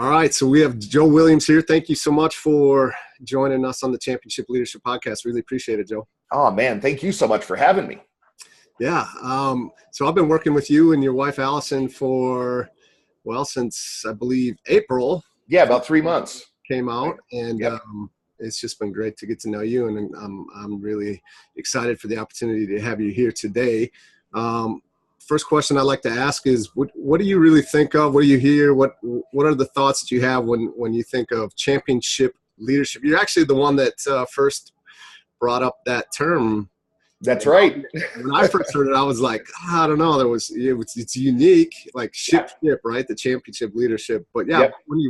All right, so we have Joe Williams here. Thank you so much for joining us on the Championship Leadership Podcast. Really appreciate it, Joe. Oh, man, thank you so much for having me. Yeah, so I've been working with you and your wife, Allison, since I believe April. Yeah, about 3 months. Came out, and Yep. It's just been great to get to know you, and I'm really excited for the opportunity to have you here today. First question I'd like to ask is, what do you really think of? What do you hear? What are the thoughts that you have when you think of championship leadership? You're actually the one that first brought up that term. That's right. When I first heard it, I was like, I don't know. It's unique, like ship, right? The championship leadership. But yeah, Yep. when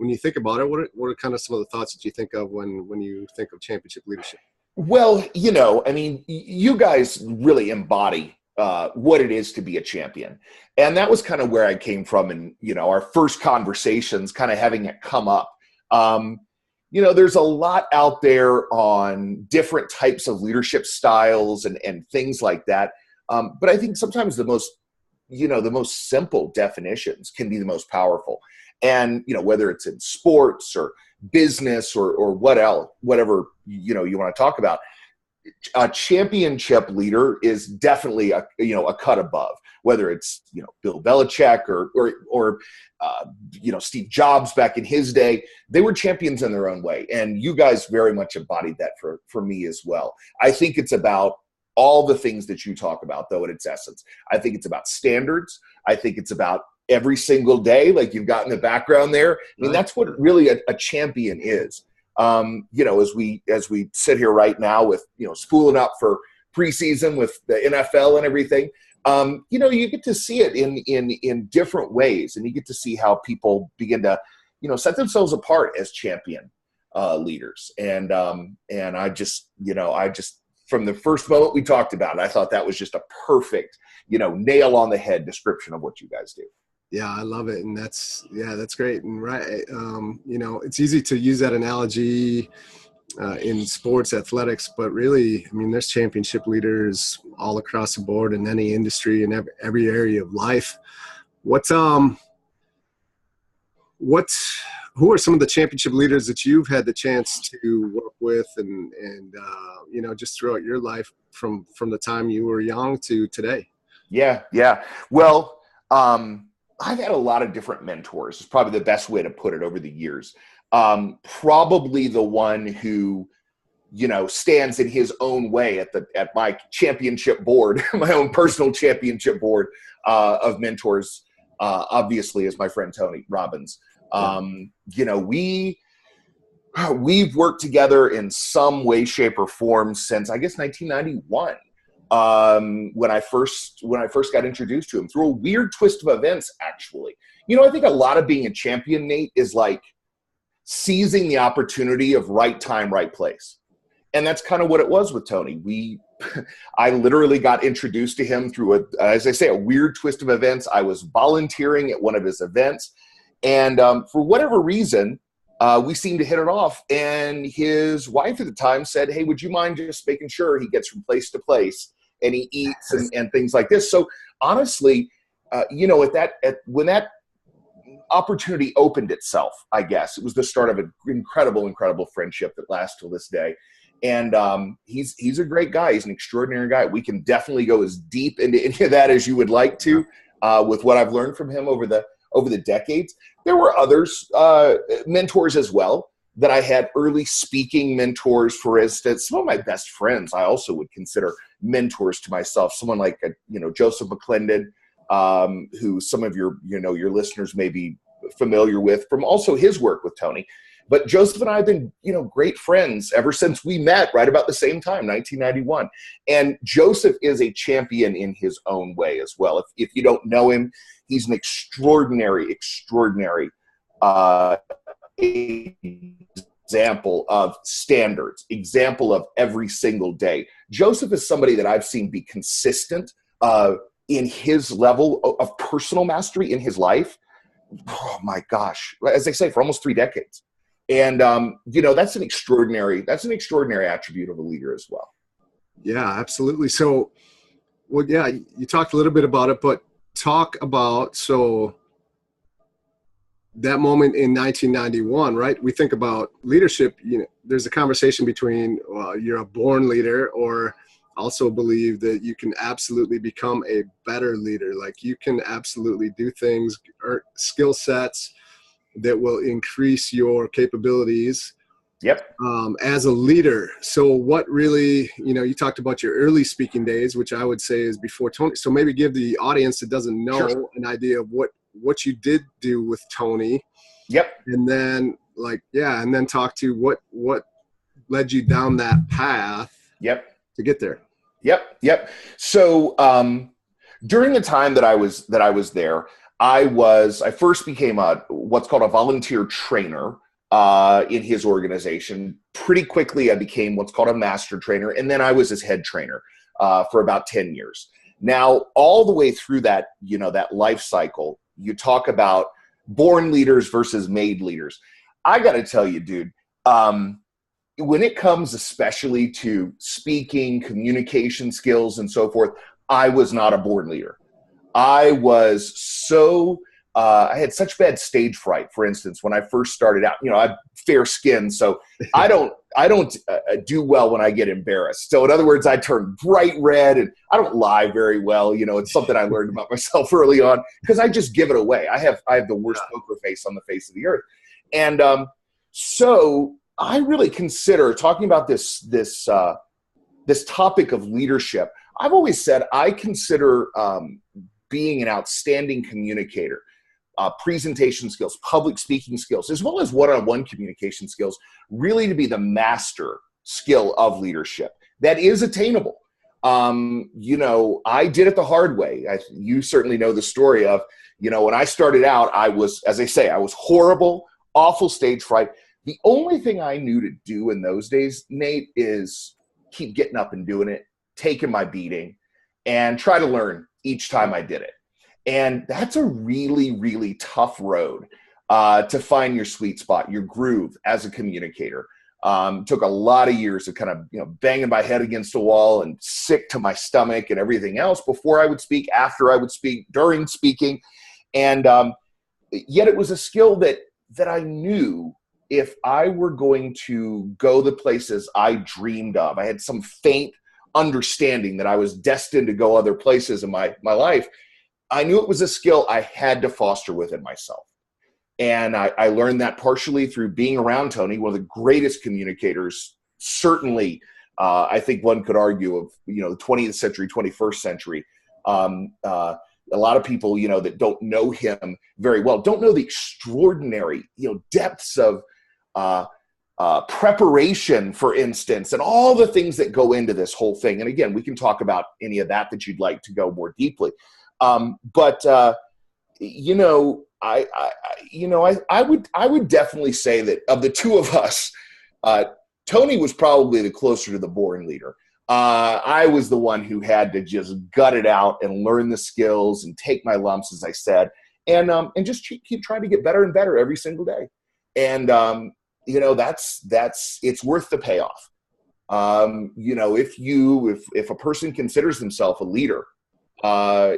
you think about it, what are kind of some of the thoughts that you think of when you think of championship leadership? Well, you guys really embody what it is to be a champion. And that was kind of where I came from in, our first conversations, kind of having it come up. There's a lot out there on different types of leadership styles and things like that. But I think sometimes the most simple definitions can be the most powerful. And, whether it's in sports or business or whatever, you want to talk about, a championship leader is definitely a cut above, whether it's, Bill Belichick or Steve Jobs back in his day. They were champions in their own way. And you guys very much embodied that for me as well. I think it's about all the things that you talk about, though, at its essence. I think it's about standards. I think it's about every single day, like you've got in the background there. I mean, that's what really a champion is. As we sit here right now with, spooling up for preseason with the NFL and everything, you get to see it in different ways, and you get to see how people begin to, set themselves apart as champion leaders. And I just from the first moment we talked about it, I thought that was just a perfect, nail on the head description of what you guys do. Yeah, I love it. And that's great. And right. It's easy to use that analogy in sports athletics, but really, I mean, there's championship leaders all across the board in any industry and every area of life. Who are some of the championship leaders that you've had the chance to work with and just throughout your life from the time you were young to today? Yeah. Well, I've had a lot of different mentors. It's probably the best way to put it over the years. Probably the one who, stands in his own way at my championship board, my own personal championship board of mentors, obviously, is my friend Tony Robbins. We've worked together in some way, shape, or form since, I guess, 1991. When I first got introduced to him through a weird twist of events, actually. I think a lot of being a champion, Nate, is like seizing the opportunity of right time, right place. And that's kind of what it was with Tony. I literally got introduced to him through a weird twist of events. I was volunteering at one of his events. And for whatever reason, we seemed to hit it off. And his wife at the time said, "Hey, would you mind just making sure he gets from place to place and he eats and things like this?" So honestly, when that opportunity opened itself, I guess it was the start of an incredible friendship that lasts till this day. And he's a great guy. He's an extraordinary guy. We can definitely go as deep into any of that as you would like to, with what I've learned from him over the decades. There were others, mentors as well, that I had, early speaking mentors, for instance. Some of my best friends I also would consider mentors to myself. Someone like Joseph McClendon, who some of your listeners may be familiar with from also his work with Tony. But Joseph and I have been great friends ever since we met right about the same time, 1991. And Joseph is a champion in his own way as well. If you don't know him, he's an extraordinary example of standards, example of every single day. Joseph is somebody that I've seen be consistent in his level of personal mastery in his life. Oh my gosh, as they say, for almost 3 decades. And that's an extraordinary attribute of a leader as well. Yeah, absolutely. So, you talked a little bit about it, but talk about, so that moment in 1991, right? We think about leadership, there's a conversation between you're a born leader, or also believe that you can absolutely become a better leader. Like you can absolutely do things or skill sets that will increase your capabilities. Yep. As a leader. So what really, you talked about your early speaking days, which I would say is before Tony. So maybe give the audience that doesn't know Sure. an idea of what you did do with Tony. Yep. And then and then talk to what led you down that path. Yep. To get there. Yep. So during the time that I was there, I first became what's called a volunteer trainer in his organization. Pretty quickly, I became what's called a master trainer, and then I was his head trainer for about 10 years. Now, all the way through that, that life cycle, you talk about born leaders versus made leaders. I got to tell you, dude, when it comes especially to speaking, communication skills, and so forth, I was not a born leader. I was I had such bad stage fright, for instance, when I first started out. I have fair skin, so I don't do well when I get embarrassed. So in other words, I turn bright red, and I don't lie very well. It's something I learned about myself early on, because I just give it away. I have the worst poker face on the face of the earth. And so I really consider talking about this topic of leadership. I've always said I consider being an outstanding communicator, presentation skills, public speaking skills, as well as one-on-one communication skills, really to be the master skill of leadership that is attainable. I did it the hard way. You certainly know the story of, when I started out, I was, as I say, I was horrible, awful stage fright. The only thing I knew to do in those days, Nate, is keep getting up and doing it, taking my beating, and try to learn each time I did it. And that's a really, really tough road to find your sweet spot, your groove as a communicator. Took a lot of years of kind of, banging my head against a wall and sick to my stomach and everything else before I would speak, after I would speak, during speaking. And yet it was a skill that I knew if I were going to go the places I dreamed of, I had some faint understanding that I was destined to go other places in my life. I knew it was a skill I had to foster within myself. And I learned that partially through being around Tony, one of the greatest communicators, certainly, I think one could argue of, the 20th century, 21st century. A lot of people, that don't know him very well, don't know the extraordinary, depths of preparation, for instance, and all the things that go into this whole thing. And again, we can talk about any of that you'd like to go more deeply. But I would definitely say that of the two of us, Tony was probably the closer to the boring leader. I was the one who had to just gut it out and learn the skills and take my lumps, as I said, and just keep trying to get better and better every single day. And that's it's worth the payoff. If a person considers themselves a leader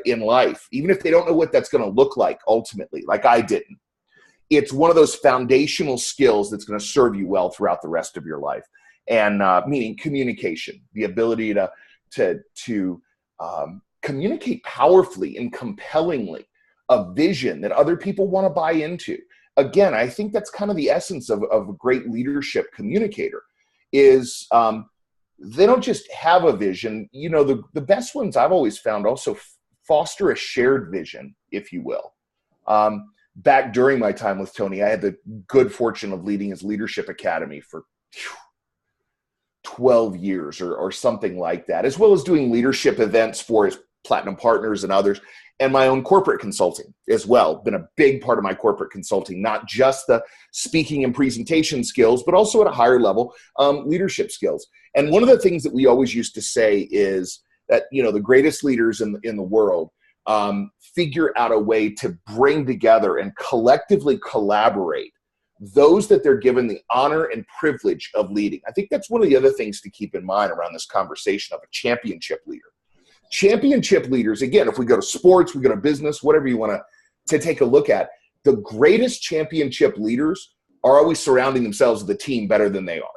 in life, even if they don't know what that's going to look like ultimately, like I didn't, it's one of those foundational skills that's going to serve you well throughout the rest of your life. And meaning communication, the ability to communicate powerfully and compellingly a vision that other people want to buy into. Again, I think that's kind of the essence of a great leadership communicator is they don't just have a vision. The best ones I've always found also foster a shared vision, if you will. Back during my time with Tony, I had the good fortune of leading his leadership academy for 12 years or something like that, as well as doing leadership events for his platinum partners and others, and my own corporate consulting as well. Been a big part of my corporate consulting, not just the speaking and presentation skills, but also at a higher level, leadership skills. And one of the things that we always used to say is that, the greatest leaders in the world figure out a way to bring together and collectively collaborate those that they're given the honor and privilege of leading. I think that's one of the other things to keep in mind around this conversation of a championship leader. Championship leaders, again, if we go to sports, we go to business, whatever you want to take a look at, the greatest championship leaders are always surrounding themselves with a team better than they are.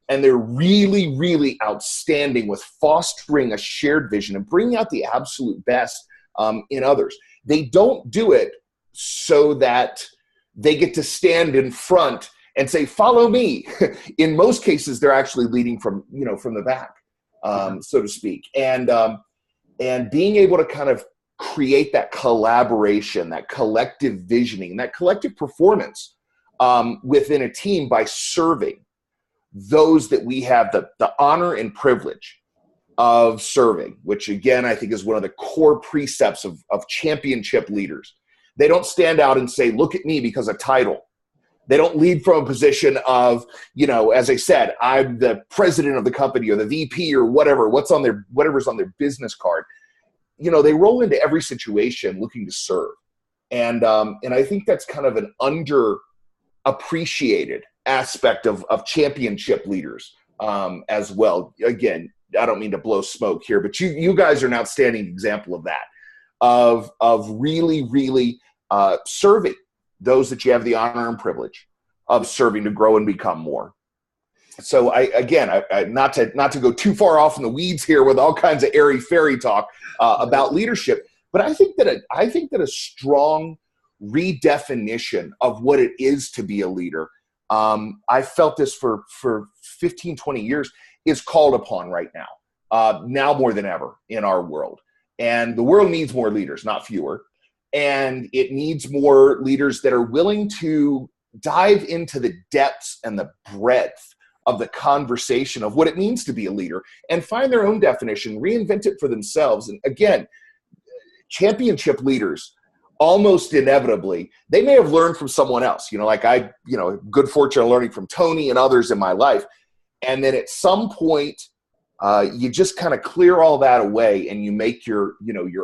And they're really, really outstanding with fostering a shared vision and bringing out the absolute best in others. They don't do it so that they get to stand in front and say, follow me. In most cases, they're actually leading from the back, so to speak. And being able to kind of create that collaboration, that collective visioning, that collective performance within a team by serving those that we have the honor and privilege of serving, which again, I think is one of the core precepts of championship leaders. They don't stand out and say, look at me because of title. They don't lead from a position of, as I said, I'm the president of the company or the VP or whatever's on their business card. They roll into every situation looking to serve. And I think that's kind of an underappreciated aspect of championship leaders as well. Again, I don't mean to blow smoke here, but you guys are an outstanding example of that, of really, really serving those that you have the honor and privilege of serving to grow and become more. So I not to go too far off in the weeds here with all kinds of airy fairy talk about leadership, but I think that a strong redefinition of what it is to be a leader, I felt this for 15, 20 years, is called upon right now, now more than ever in our world. And the world needs more leaders, not fewer. And it needs more leaders that are willing to dive into the depths and the breadth of the conversation of what it means to be a leader and find their own definition, reinvent it for themselves. And again, championship leaders, almost inevitably, they may have learned from someone else, good fortune of learning from Tony and others in my life. And then at some point, you just kind of clear all that away and you make your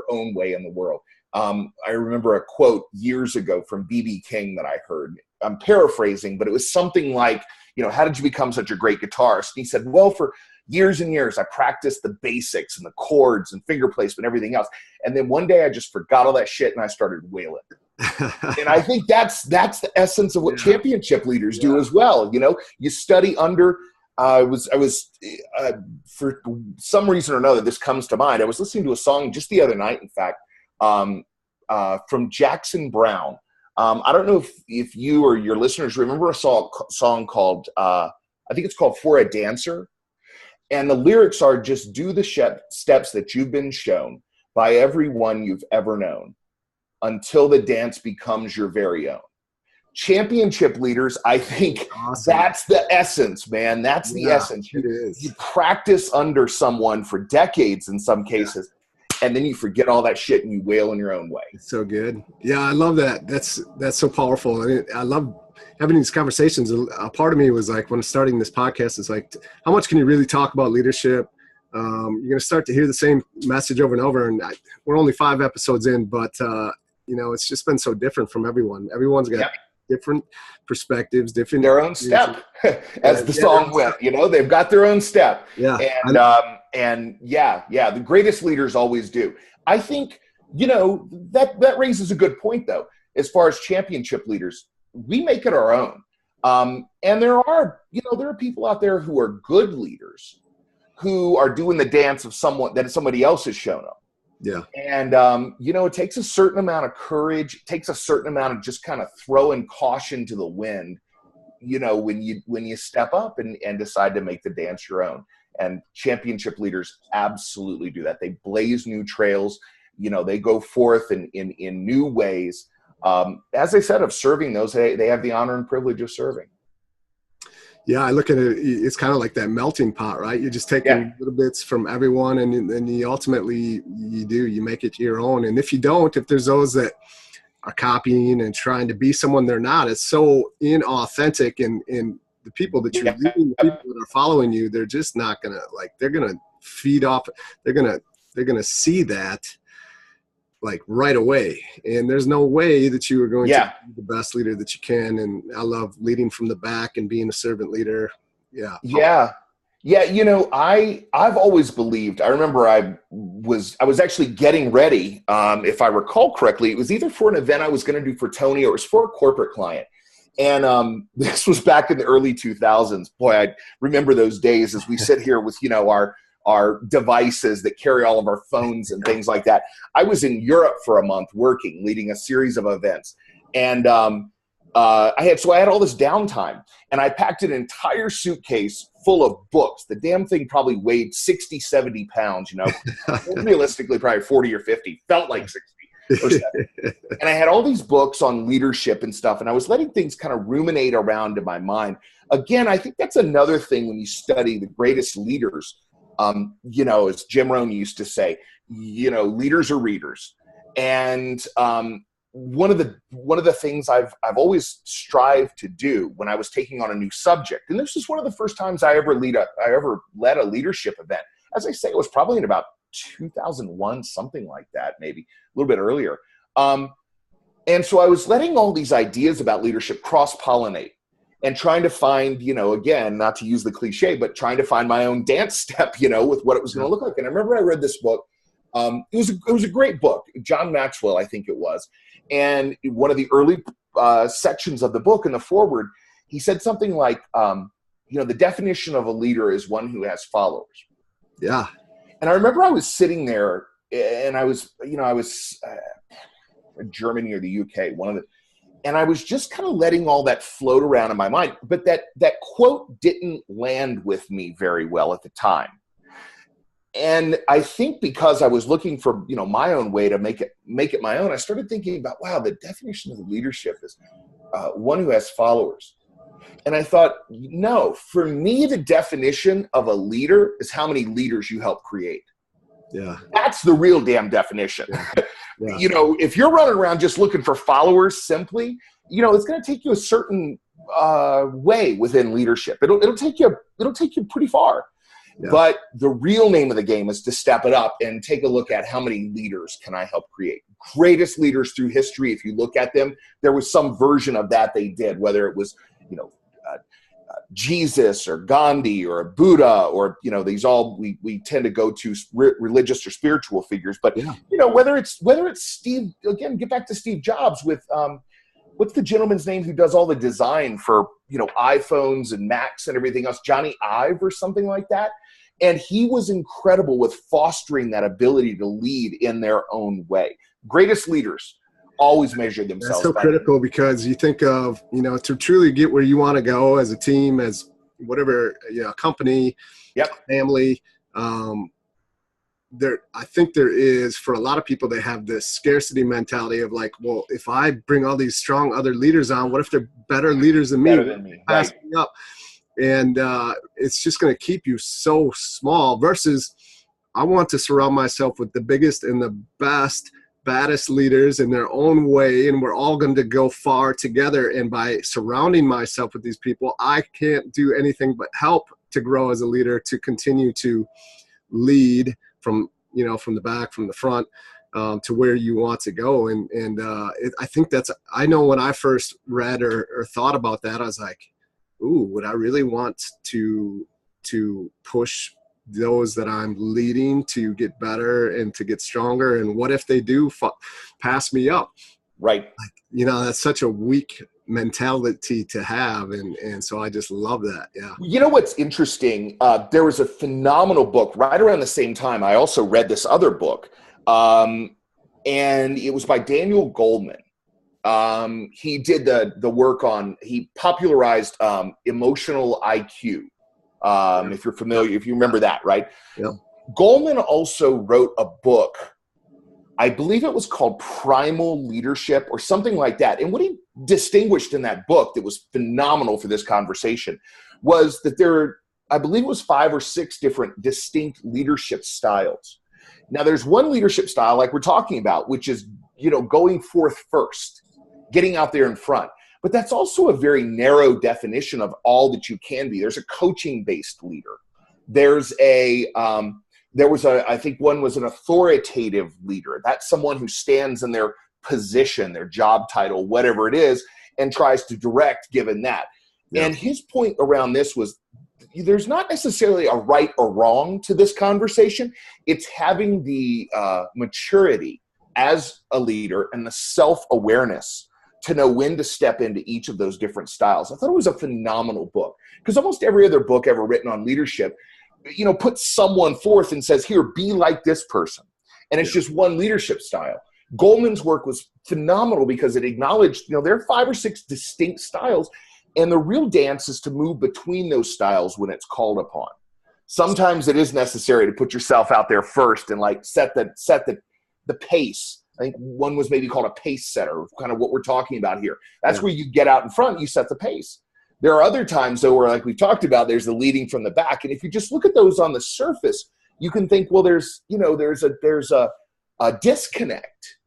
own way in the world. I remember a quote years ago from B.B. King that I heard. I'm paraphrasing, but it was something like, how did you become such a great guitarist? And he said, well, for years and years, I practiced the basics and the chords and finger placement and everything else. And then one day I just forgot all that shit and I started wailing. And I think that's the essence of what championship leaders do as well. You study under, I was for some reason or another, this comes to mind. I was listening to a song just the other night, in fact, from Jackson Browne. I don't know if you or your listeners remember a song called, I think it's called For a Dancer. And the lyrics are, just do the steps that you've been shown by everyone you've ever known until the dance becomes your very own. Championship leaders, I think that's the essence, man. That's the essence. You practice under someone for decades in some cases. And then you forget all that shit and you wail in your own way. It's so good. Yeah, I love that. That's so powerful. I love having these conversations. A part of me was like, when starting this podcast, it's like, how much can you really talk about leadership? You're going to start to hear the same message over and over. And we're only 5 episodes in, but it's just been so different from everyone. Everyone's got different perspectives, different their own step, as the song went. They've got their own step. Yeah. And the greatest leaders always do. I think, that raises a good point, though. As far as championship leaders, we make it our own. And there are people out there who are good leaders who are doing the dance of someone that somebody else has shown them. Yeah. And, it takes a certain amount of courage. It takes a certain amount of just kind of throwing caution to the wind, when you step up and decide to make the dance your own. And championship leaders absolutely do that. They blaze new trails. They go forth in new ways. As I said, of serving those, they have the honor and privilege of serving. Yeah, I look at it, it's kind of like that melting pot, right? You're just taking little bits from everyone, and then you ultimately, you make it your own. And if you don't, if there's those that are copying and trying to be someone they're not, it's so inauthentic, and the people that you're leading, the people that are following you, they're just not going to, they're going to feed off, they're going to see that right away. And there's no way that you are going to be the best leader that you can. And I love leading from the back and being a servant leader. Yeah. Yeah. Yeah, you know, I've always believed. I remember I was actually getting ready. If I recall correctly, it was either for an event I was going to do for Tony, or it was for a corporate client. And this was back in the early 2000s. Boy, I remember those days as we sit here with, you know, our devices that carry all of our phones and things like that. I was in Europe for a month working, leading a series of events, and I had all this downtime, and I packed an entire suitcase full of books. The damn thing probably weighed 60, 70 pounds, you know, realistically probably 40 or 50, felt like 60 or 70. And I had all these books on leadership and stuff, and I was letting things kind of ruminate around in my mind. Again, I think that's another thing when you study the greatest leaders. You know, as Jim Rohn used to say, you know, leaders are readers. And one of the things I've always strived to do when I was taking on a new subject, and this is one of the first times I ever led a leadership event. As I say, it was probably in about 2001, something like that, maybe a little bit earlier. And so I was letting all these ideas about leadership cross-pollinate and trying to find, you know, again, not to use the cliche, but trying to find my own dance step, you know, with what it was going to look like. And I remember I read this book. It was a great book. John Maxwell, I think it was. And one of the early sections of the book, in the foreword, he said something like, you know, the definition of a leader is one who has followers. Yeah. And I remember I was sitting there, and I was Germany or the UK, and I was just kind of letting all that float around in my mind. But that quote didn't land with me very well at the time. And I think because I was looking for, you know, my own way to make it my own, I started thinking about, wow, the definition of leadership is one who has followers. And I thought, no, for me, the definition of a leader is how many leaders you help create. Yeah. That's the real damn definition. Yeah. Yeah. You know, if you're running around just looking for followers simply, you know, it's going to take you a certain way within leadership. It'll take you pretty far. Yeah. But the real name of the game is to step it up and take a look at how many leaders can I help create. Greatest leaders through history, if you look at them, there was some version of that they did, whether it was, you know, Jesus or Gandhi or Buddha, or, you know, these all we tend to go to religious or spiritual figures. But, yeah, you know, whether it's Steve, again, get back to Steve Jobs with what's the gentleman's name who does all the design for, you know, iPhones and Macs and everything else, Johnny Ive or something like that. And he was incredible with fostering that ability to lead in their own way. Greatest leaders always measure themselves. That's so critical, because you think of, you know, to truly get where you want to go as a team, as whatever, you know, company, yep, family, I think there is, for a lot of people, they have this scarcity mentality of like, well, if I bring all these strong other leaders on, what if they're better leaders than me? Pass me up. And it's just going to keep you so small, versus I want to surround myself with the biggest and the baddest leaders in their own way, and we're all going to go far together. And by surrounding myself with these people, I can't do anything but help to grow as a leader, to continue to lead from, you know, from the back, from the front, to where you want to go. And I think I know when I first read or thought about that, I was like, ooh, would I really want to push those that I'm leading to get better and to get stronger? And what if they do pass me up? Right. Like, you know, that's such a weak mentality to have. And so I just love that. Yeah. You know, what's interesting, there was a phenomenal book right around the same time. I also read this other book, and it was by Daniel Goleman. He did the work on, he popularized emotional IQ. If you're familiar, if you remember that, right? Yeah. Goleman also wrote a book, I believe it was called Primal Leadership or something like that. And what he distinguished in that book that was phenomenal for this conversation was that I believe it was 5 or 6 different distinct leadership styles. Now, there's one leadership style like we're talking about, which is, you know, going forth first, getting out there in front. But that's also a very narrow definition of all that you can be. There's a coaching-based leader. There's I think one was an authoritative leader. That's someone who stands in their position, their job title, whatever it is, and tries to direct given that. Yeah. And his point around this was there's not necessarily a right or wrong to this conversation. It's having the maturity as a leader and the self-awareness to know when to step into each of those different styles. I thought it was a phenomenal book, because almost every other book ever written on leadership, puts someone forth and says, here, be like this person. And it's just one leadership style. Goleman's work was phenomenal because it acknowledged, there are 5 or 6 distinct styles, and the real dance is to move between those styles when it's called upon. Sometimes it is necessary to put yourself out there first and set the pace. I think one was maybe called a pace setter, kind of what we're talking about here. That's where you get out in front, you set the pace. There are other times, though, where, like we've talked about, there's the leading from the back. And if you just look at those on the surface, you can think, well, there's a disconnect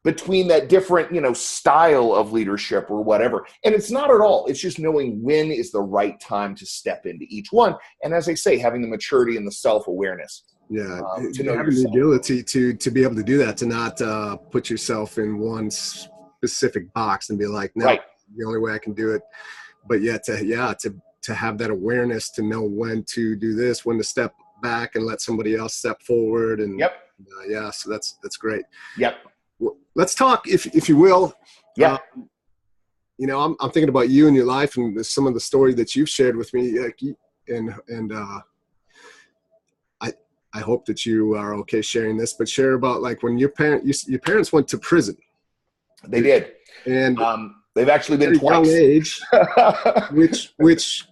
between that different, style of leadership or whatever. And it's not at all. It's just knowing when is the right time to step into each one. And as I say, having the maturity and the self-awareness. Yeah, to know having yourself. the ability to be able to do that, to not put yourself in one specific box and be like, no, the only way I can do it. But yet, to have that awareness to know when to do this, when to step back and let somebody else step forward, and so that's great. Yep. Well, let's talk, if you will. Yeah. I'm thinking about you and your life and some of the story that you've shared with me, and I hope that you are okay sharing this, but share about when your parents went to prison. They did. And they've actually been at a young twice. age, which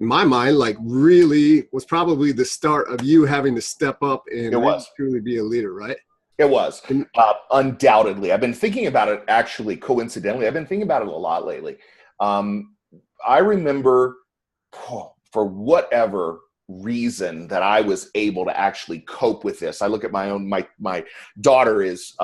in my mind, really was probably the start of you having to step up and truly be a leader, right? It was. Undoubtedly. I've been thinking about it, actually, coincidentally. I've been thinking about it a lot lately. I remember, for whatever reason, that I was able to actually cope with this. I look at my daughter is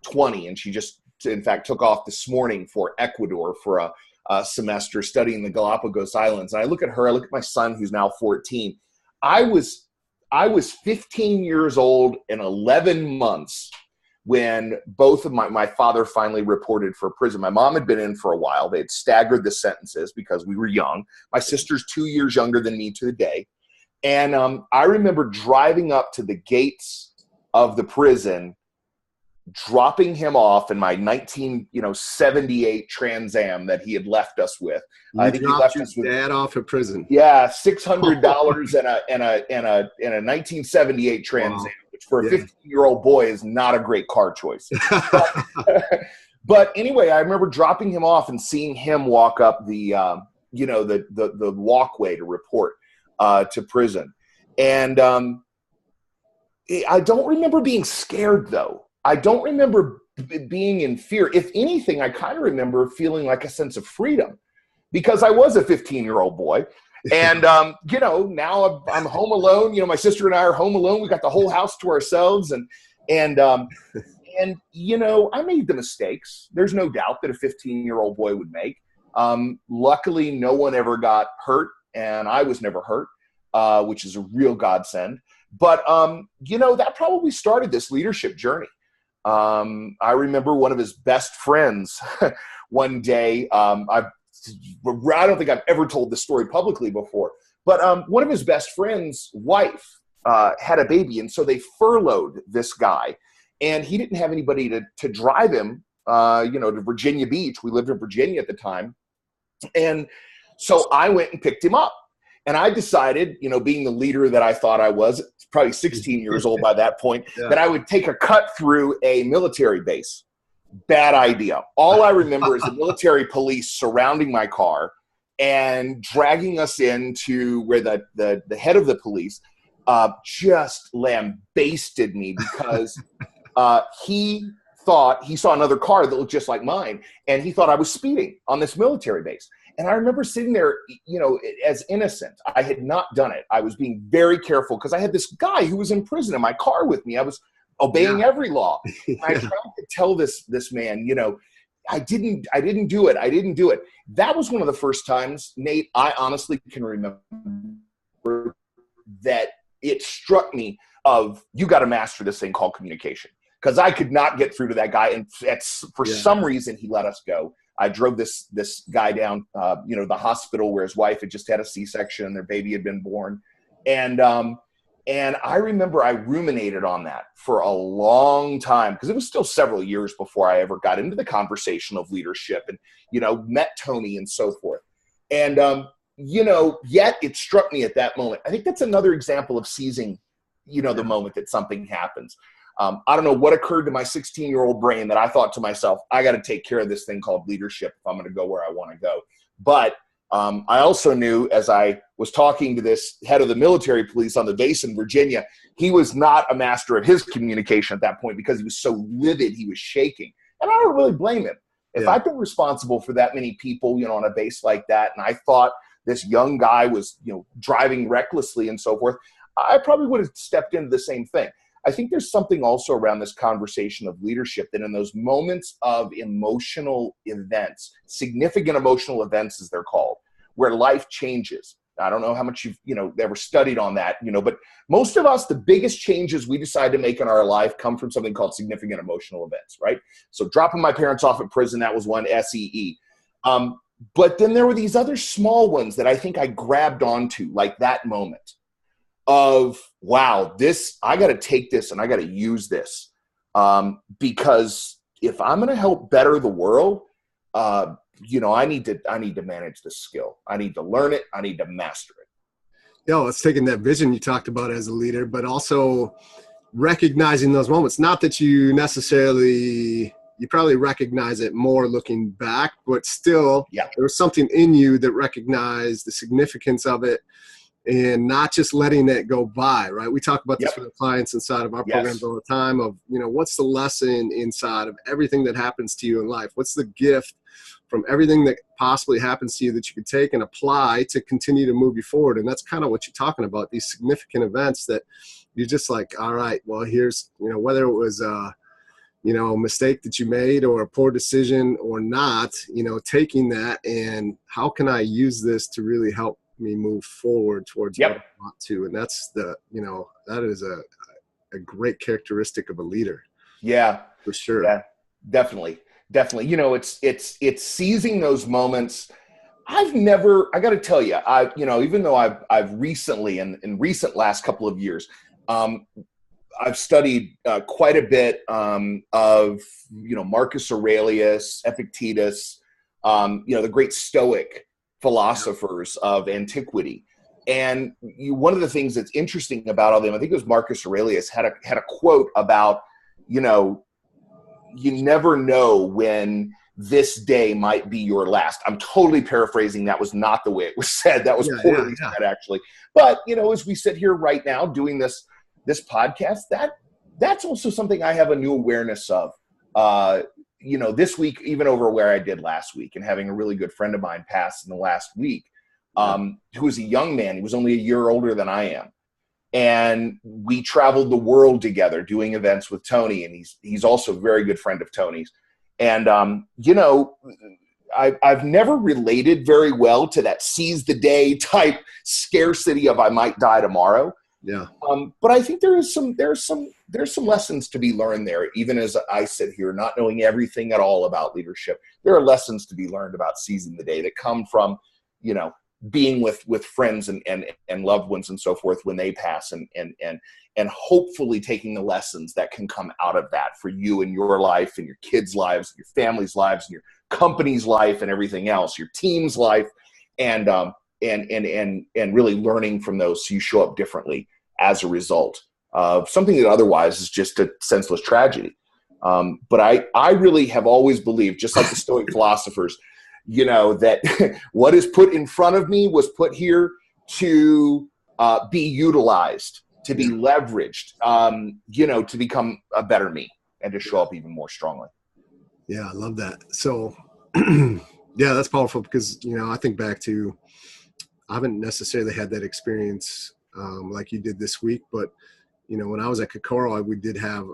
20, and she just, in fact, took off this morning for Ecuador for a semester studying the Galapagos Islands. And I look at her, I look at my son, who's now 14. I was 15 years old and 11 months when both of my father finally reported for prison. My mom had been in for a while. They had staggered the sentences because we were young. My sister's 2 years younger than me to the day. And I remember driving up to the gates of the prison, dropping him off in my 1978 Trans Am that he had left us with. I think he left us with dad off at prison. Yeah, $600 and a 1978 Trans Am, which for a 15-year-old boy is not a great car choice. But anyway, I remember dropping him off and seeing him walk up the walkway to report to prison. And I don't remember being scared, though. I don't remember being in fear. If anything, I kind of remember feeling like a sense of freedom, because I was a 15-year-old boy. And, now I'm home alone. My sister and I are home alone. We got the whole house to ourselves. And I made the mistakes. There's no doubt that a 15-year-old boy would make. Luckily, no one ever got hurt, and I was never hurt, which is a real godsend. But, that probably started this leadership journey. I remember one of his best friends one day. I don't think I've ever told this story publicly before, but one of his best friend's wife had a baby, and so they furloughed this guy, and he didn't have anybody to drive him, to Virginia Beach. We lived in Virginia at the time, and so I went and picked him up. And I decided, being the leader that I thought I was, probably 16 years old by that point, that I would take a cut through a military base. Bad idea. All I remember is the military police surrounding my car and dragging us into where the head of the police just lambasted me because he thought he saw another car that looked just like mine, and he thought I was speeding on this military base. And I remember sitting there, as innocent. I had not done it. I was being very careful because I had this guy who was in prison in my car with me. I was obeying every law. I tried to tell this man, I didn't do it. I didn't do it. That was one of the first times, Nate, I honestly can remember that it struck me of, you got to master this thing called communication. Because I could not get through to that guy. And for some reason, he let us go. I drove this guy down, the hospital where his wife had just had a C-section and their baby had been born. And I remember I ruminated on that for a long time, because it was still several years before I ever got into the conversation of leadership and, met Tony and so forth. And, yet it struck me at that moment. I think that's another example of seizing, the moment that something happens. I don't know what occurred to my 16-year-old brain that I thought to myself, I got to take care of this thing called leadership if I'm going to go where I want to go. But I also knew, as I was talking to this head of the military police on the base in Virginia, he was not a master of his communication at that point, because he was so livid, he was shaking. And I don't really blame him. If I've been responsible for that many people, on a base like that, and I thought this young guy was, driving recklessly and so forth, I probably would have stepped into the same thing. I think there's something also around this conversation of leadership, that in those moments of emotional events, significant emotional events as they're called, where life changes. I don't know how much you've, ever studied on that, but most of us, the biggest changes we decide to make in our life come from something called significant emotional events, right? So dropping my parents off at prison, that was one, SEE. But then there were these other small ones that I think I grabbed onto, like that moment of, wow, I got to take this and I got to use this, because if I'm going to help better the world, I need to manage this skill. I need to learn it. I need to master it. Yeah, it's taking that vision you talked about as a leader, but also recognizing those moments. Not that you probably recognize it more looking back, but still there was something in you that recognized the significance of it, and not just letting it go by, right? We talk about this with our clients inside of our programs all the time of, what's the lesson inside of everything that happens to you in life? What's the gift from everything that possibly happens to you that you can take and apply to continue to move you forward? And that's kind of what you're talking about, these significant events that you're just like, all right, well, here's, whether it was a mistake that you made or a poor decision or not, taking that and how can I use this to really help me move forward towards what I want to. And that's that is a great characteristic of a leader. Yeah, for sure. Yeah, definitely. It's seizing those moments. I got to tell you, even though I've recently, in recent last couple of years, I've studied quite a bit of, Marcus Aurelius, Epictetus, the great Stoic philosophers of antiquity. And one of the things that's interesting about all them, I think it was Marcus Aurelius, had a quote about, you never know when this day might be your last. I'm totally paraphrasing. That was not the way it was said. That was poorly said, actually. But, as we sit here right now doing this podcast, that's also something I have a new awareness of, this week, even over where I did last week, and having a really good friend of mine pass in the last week, who was a young man. He was only a year older than I am. And we traveled the world together doing events with Tony, and he's also a very good friend of Tony's. And, I've never related very well to that seize the day type scarcity of I might die tomorrow. Yeah. But I think there's some lessons to be learned there. Even as I sit here, not knowing everything at all about leadership, there are lessons to be learned about seizing the day that come from, being with friends and loved ones and so forth when they pass, and hopefully taking the lessons that can come out of that for you and your life and your kids' lives, your family's lives, and your company's life and everything else, your team's life, and really learning from those so you show up differently as a result of something that otherwise is just a senseless tragedy. But I really have always believed, just like the Stoic philosophers, that what is put in front of me was put here to be utilized, to be leveraged, to become a better me and to show up even more strongly. Yeah, I love that. So, yeah, that's powerful because, I think back to, I haven't necessarily had that experience like you did this week, but, when I was at Kokoro, we did have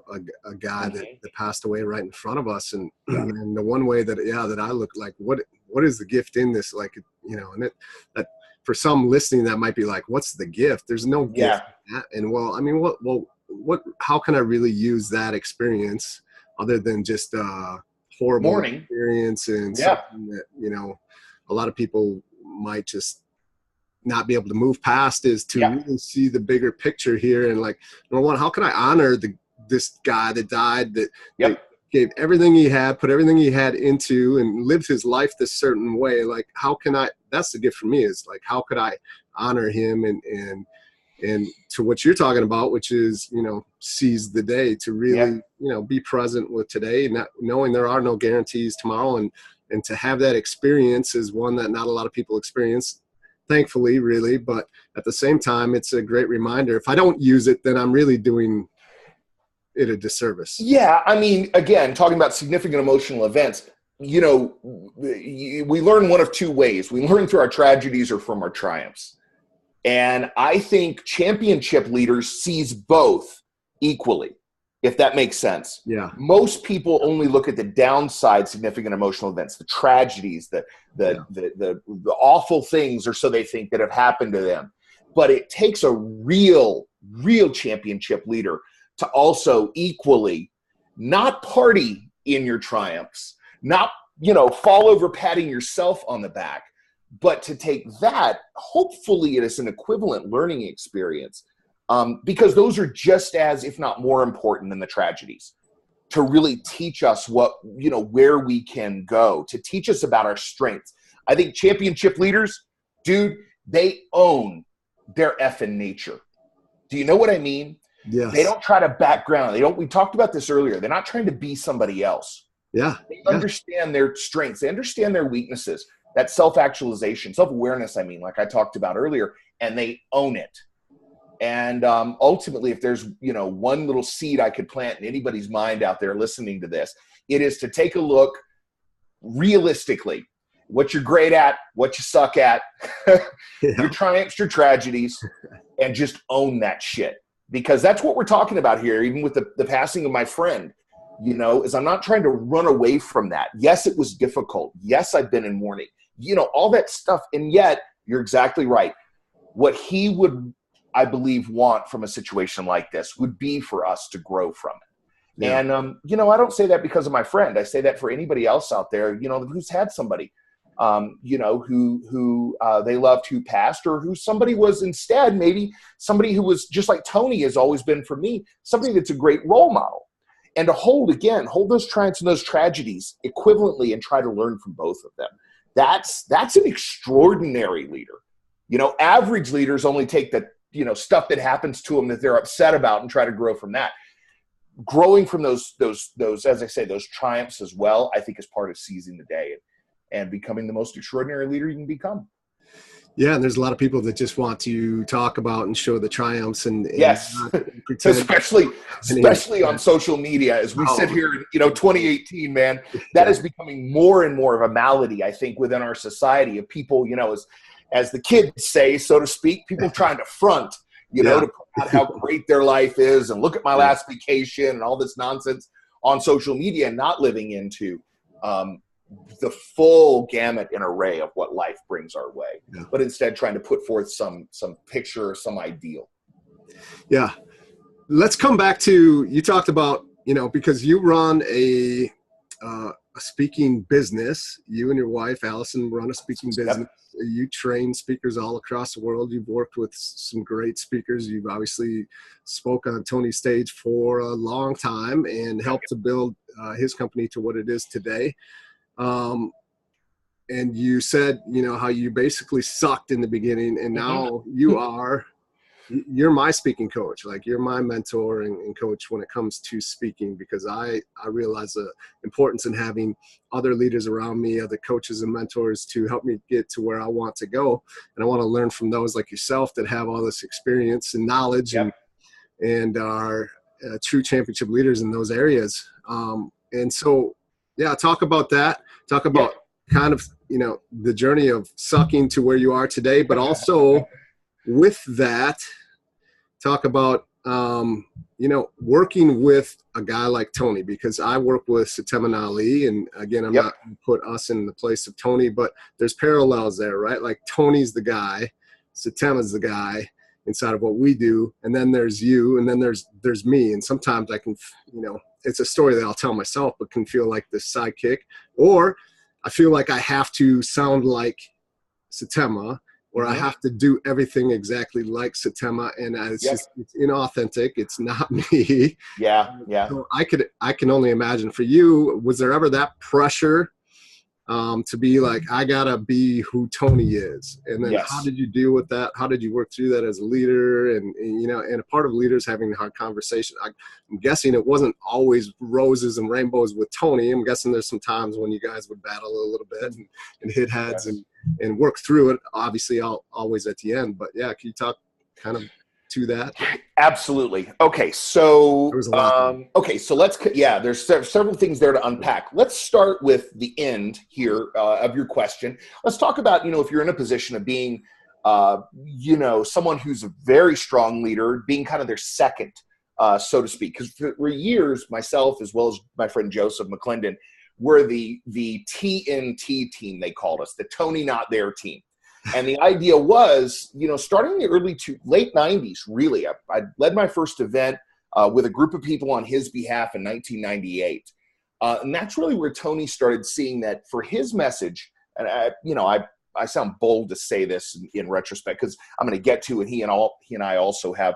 a guy that passed away right in front of us. And, and the one way that I looked like, what is the gift in this? Like, and that for some listening, that might be like, what's the gift? There's no gift. And how can I really use that experience other than just horrible Morning. experience and Yeah. something that, you know, a lot of people might just not be able to move past, is to really see the bigger picture here. And like, number one, how can I honor this guy that died, that gave everything he had, put everything he had into, and lived his life this certain way? Like, how can I, that's the gift for me, is like, how could I honor him and to what you're talking about, which is, you know, seize the day, to really, you know, be present with today, not knowing there are no guarantees tomorrow. And to have that experience is one that not a lot of people experience, thankfully, really. But at the same time, it's a great reminder. If I don't use it, then I'm really doing it a disservice. Yeah. I mean, again, talking about significant emotional events, you know, we learn one of two ways. We learn through our tragedies or from our triumphs. And I think championship leaders seize both equally, if that makes sense. Yeah. Most people only look at the downside significant emotional events, the tragedies, the awful things, or so they think, that have happened to them. But it takes a real championship leader to also equally not party in your triumphs, not, you know, fall over patting yourself on the back, but to take that, hopefully it is an equivalent learning experience, because those are just as, if not more important than the tragedies, to really teach us what, you know, where we can go, to teach us about our strengths. I think championship leaders, dude, they own their effing nature. Do you know what I mean? Yes. They don't try to background. We talked about this earlier. They're not trying to be somebody else. Yeah. They understand their strengths. They understand their weaknesses. That self-actualization, self-awareness, I mean, like I talked about earlier, and they own it. And ultimately, if there's, you know, one little seed I could plant in anybody's mind out there listening to this, it is to take a look realistically, what you're great at, what you suck at, your triumphs, your tragedies, and just own that shit. Because that's what we're talking about here, even with the passing of my friend. You know, is I'm not trying to run away from that. Yes, it was difficult. Yes, I've been in mourning, you know, all that stuff. And yet, you're exactly right. What he would, I believe, want from a situation like this would be for us to grow from it. Yeah. And, you know, I don't say that because of my friend. I say that for anybody else out there, you know, who's had somebody, you know, who they loved, who passed, or who somebody was instead, maybe somebody who was just like Tony has always been for me, somebody that's a great role model. And to hold those triumphs and those tragedies equivalently and try to learn from both of them. That's an extraordinary leader. You know, average leaders only take the, you know, stuff that happens to them that they're upset about and try to grow from that. Growing from those, as I say, those triumphs as well, I think is part of seizing the day and becoming the most extraordinary leader you can become. Yeah, and there's a lot of people that just want to talk about and show the triumphs and yes, especially on social media. As we sit here in, you know, 2018, man, that is becoming more and more of a malady, I think, within our society, of people, you know, as the kids say, so to speak, people trying to front, you know, to point out how great their life is and look at my last vacation and all this nonsense on social media, and not living into the full gamut and array of what life brings our way, but instead trying to put forth some picture or some ideal. Yeah. Let's come back to, you talked about, you know, because you run a speaking business, you and your wife, Allison, run a speaking business. Yep. You train speakers all across the world. You've worked with some great speakers. You've obviously spoke on Tony's stage for a long time and helped to build his company to what it is today. And you said, you know, how you basically sucked in the beginning, and now you're my speaking coach. Like, you're my mentor and coach when it comes to speaking, because I realize the importance in having other leaders around me, other coaches and mentors to help me get to where I want to go. And I want to learn from those like yourself that have all this experience and knowledge and are true championship leaders in those areas. And so, yeah, talk about that. Talk about kind of, you know, the journey of sucking to where you are today, but also with that, talk about, you know, working with a guy like Tony, because I work with Satem and Ali, and again, I'm not going to put us in the place of Tony, but there's parallels there, right? Like, Tony's the guy, Satem is the guy, inside of what we do. And then there's you, and then there's me. And sometimes I can, it's a story that I'll tell myself, but can feel like the sidekick, or I feel like I have to sound like Satema, or I have to do everything exactly like Satema, and it's inauthentic. It's not me. Yeah. So I can only imagine for you, was there ever that pressure to be like, I gotta be who Tony is? And then how did you deal with that? How did you work through that as a leader? And and a part of leaders having a hard conversation. I'm guessing it wasn't always roses and rainbows with Tony. I'm guessing there's some times when you guys would battle a little bit and hit heads and work through it. Obviously, always at the end. But yeah, can you talk kind of to that? Absolutely. Okay, so there's several things there to unpack. Let's start with the end here of your question. Let's talk about, if you're in a position of being someone who's a very strong leader, being kind of their second, so to speak. Because for years, myself as well as my friend Joseph McClendon were the TNT team, they called us, the Tony Not There team. And the idea was, starting in the early to late 90s, really, I led my first event with a group of people on his behalf in 1998. And that's really where Tony started seeing that for his message, and I sound bold to say this in retrospect, because I'm going to get to it. He and I also have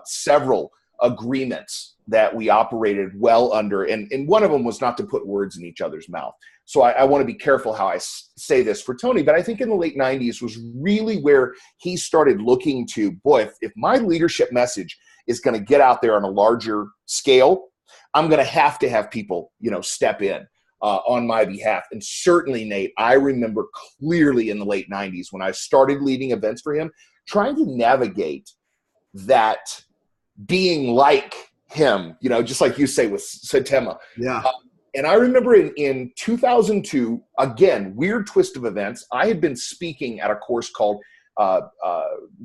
several agreements that we operated well under. And one of them was not to put words in each other's mouth. So I want to be careful how I say this for Tony, but I think in the late 90s was really where he started looking to, boy, if my leadership message is going to get out there on a larger scale, I'm going to have people, step in on my behalf. And certainly, Nate, I remember clearly in the late 90s when I started leading events for him, trying to navigate that being like him, just like you say with Satema. Yeah. And I remember in 2002, again, weird twist of events, I had been speaking at a course called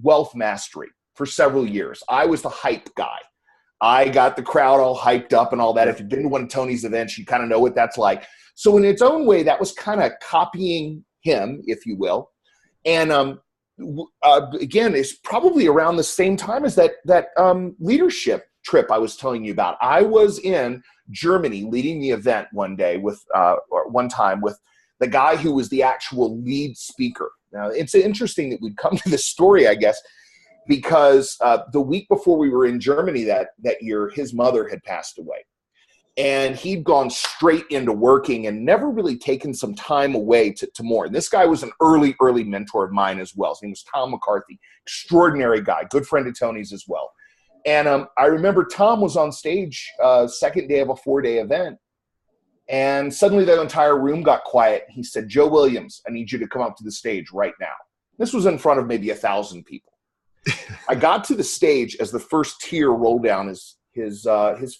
Wealth Mastery for several years. I was the hype guy. I got the crowd all hyped up and all that. If you've been to one of Tony's events, you kind of know what that's like. So in its own way, that was kind of copying him, if you will. And again, it's probably around the same time as that leadership trip I was telling you about. I was in Germany leading the event one time with the guy who was the actual lead speaker. Now, it's interesting that we'd come to this story, I guess, because the week before we were in Germany that year, his mother had passed away. And he'd gone straight into working and never really taken some time away to more. And this guy was an early mentor of mine as well. His name was Tom McCarthy. Extraordinary guy, good friend of Tony's as well. And I remember Tom was on stage second day of a 4-day event. And suddenly the entire room got quiet. He said, "Joe Williams, I need you to come up to the stage right now." This was in front of maybe 1,000 people. I got to the stage as the first tear rolled down his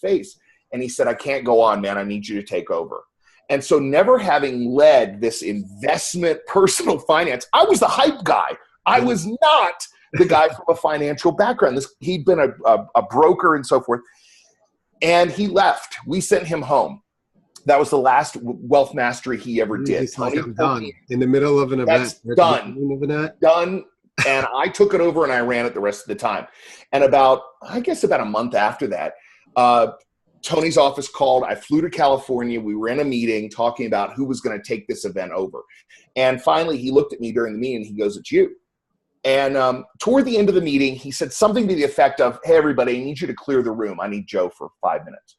face. And he said, "I can't go on, man. I need you to take over." And so never having led this investment, personal finance, I was the hype guy. I was not the guy from a financial background. He'd been a broker and so forth. And he left. We sent him home. That was the last Wealth Mastery he ever did. It's like, I'm done. In the middle of an event. Done. Done. And I took it over and I ran it the rest of the time. And about a month after that, Tony's office called. I flew to California. We were in a meeting talking about who was going to take this event over. And finally, he looked at me during the meeting. He goes, "It's you." And toward the end of the meeting, he said something to the effect of, "Hey, everybody, I need you to clear the room. I need Joe for 5 minutes."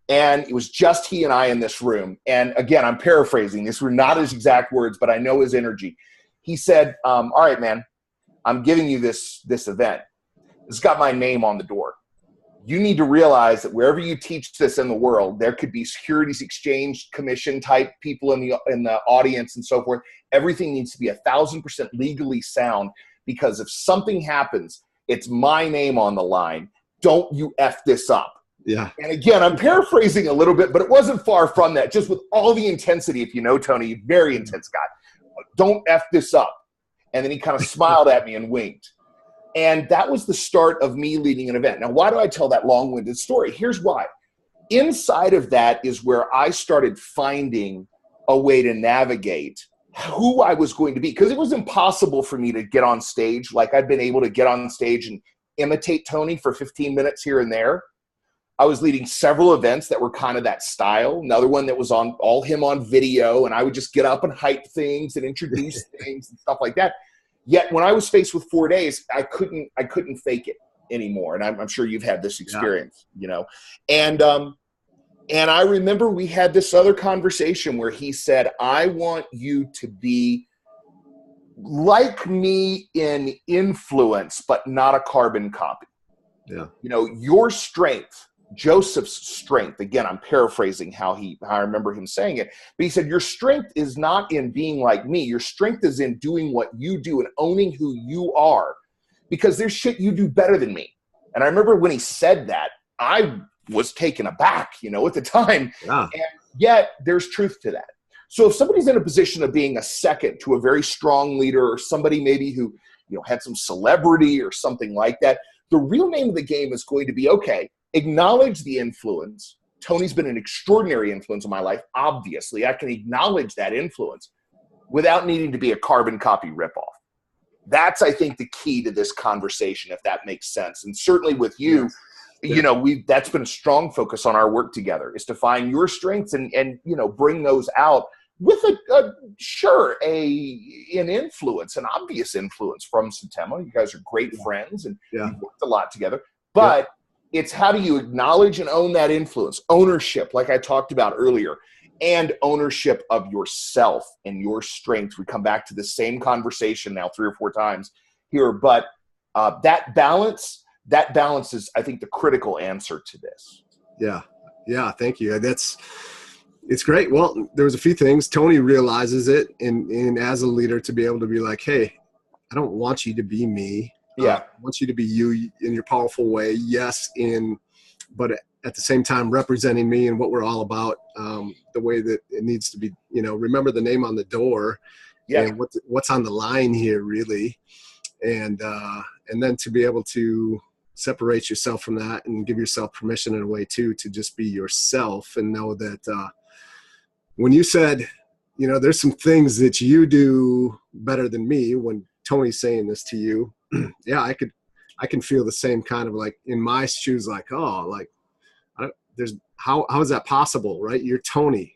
And it was just he and I in this room. And again, I'm paraphrasing. These were not his exact words, but I know his energy. He said, "All right, man, I'm giving you this event. It's got my name on the door. You need to realize that wherever you teach this in the world, there could be Securities Exchange Commission type people in the audience and so forth. Everything needs to be 1,000% legally sound, because if something happens, it's my name on the line. Don't you F this up." Yeah. And again, I'm paraphrasing a little bit, but it wasn't far from that. Just with all the intensity, if you know Tony, very intense guy. "Don't F this up." And then he kind of smiled at me and winked. And that was the start of me leading an event. Now, why do I tell that long-winded story? Here's why. Inside of that is where I started finding a way to navigate who I was going to be, because it was impossible for me to get on stage like I'd been able to get on stage and imitate Tony for 15 minutes here and there. I was leading several events that were kind of that style. Another one that was all him on video, and I would just get up and hype things and introduce things and stuff like that. Yet when I was faced with 4 days, I couldn't fake it anymore. And I'm sure you've had this experience, you know. And I remember we had this other conversation where he said, I want you to be like me in influence, but not a carbon copy. Yeah. You know, your strength, Joseph's strength, again, I'm paraphrasing how I remember him saying it, but he said, your strength is not in being like me. Your strength is in doing what you do and owning who you are, because there's shit you do better than me. And I remember when he said that, I was taken aback, you know, at the time. Yeah. And yet there's truth to that. So if somebody's in a position of being a second to a very strong leader, or somebody maybe who, you know, had some celebrity or something like that, the real name of the game is going to be, okay, acknowledge the influence. Tony's been an extraordinary influence in my life. Obviously, I can acknowledge that influence without needing to be a carbon copy ripoff. That's, I think, the key to this conversation, if that makes sense. And certainly with you, yes. You know, that's been a strong focus on our work together, is to find your strengths and you know, bring those out with an influence, an obvious influence from Satema. You guys are great friends and you've worked a lot together. But it's how do you acknowledge and own that influence? Ownership, like I talked about earlier, and ownership of yourself and your strengths. We come back to the same conversation now 3 or 4 times here, but that balance is, I think, the critical answer to this. Yeah. Thank you. It's great. Well, there was a few things. Tony realizes it, and as a leader, to be able to be like, hey, I don't want you to be me. I want you to be you in your powerful way. Yes, but at the same time, representing me and what we're all about, the way that it needs to be. You know, remember the name on the door, and what's on the line here, really, and then to be able to separate yourself from that and give yourself permission in a way too to just be yourself, and know that when you said, you know, there's some things that you do better than me, when Tony's saying this to you, I can feel the same kind of, like, in my shoes, like, oh, like, how is that possible, right? You're Tony,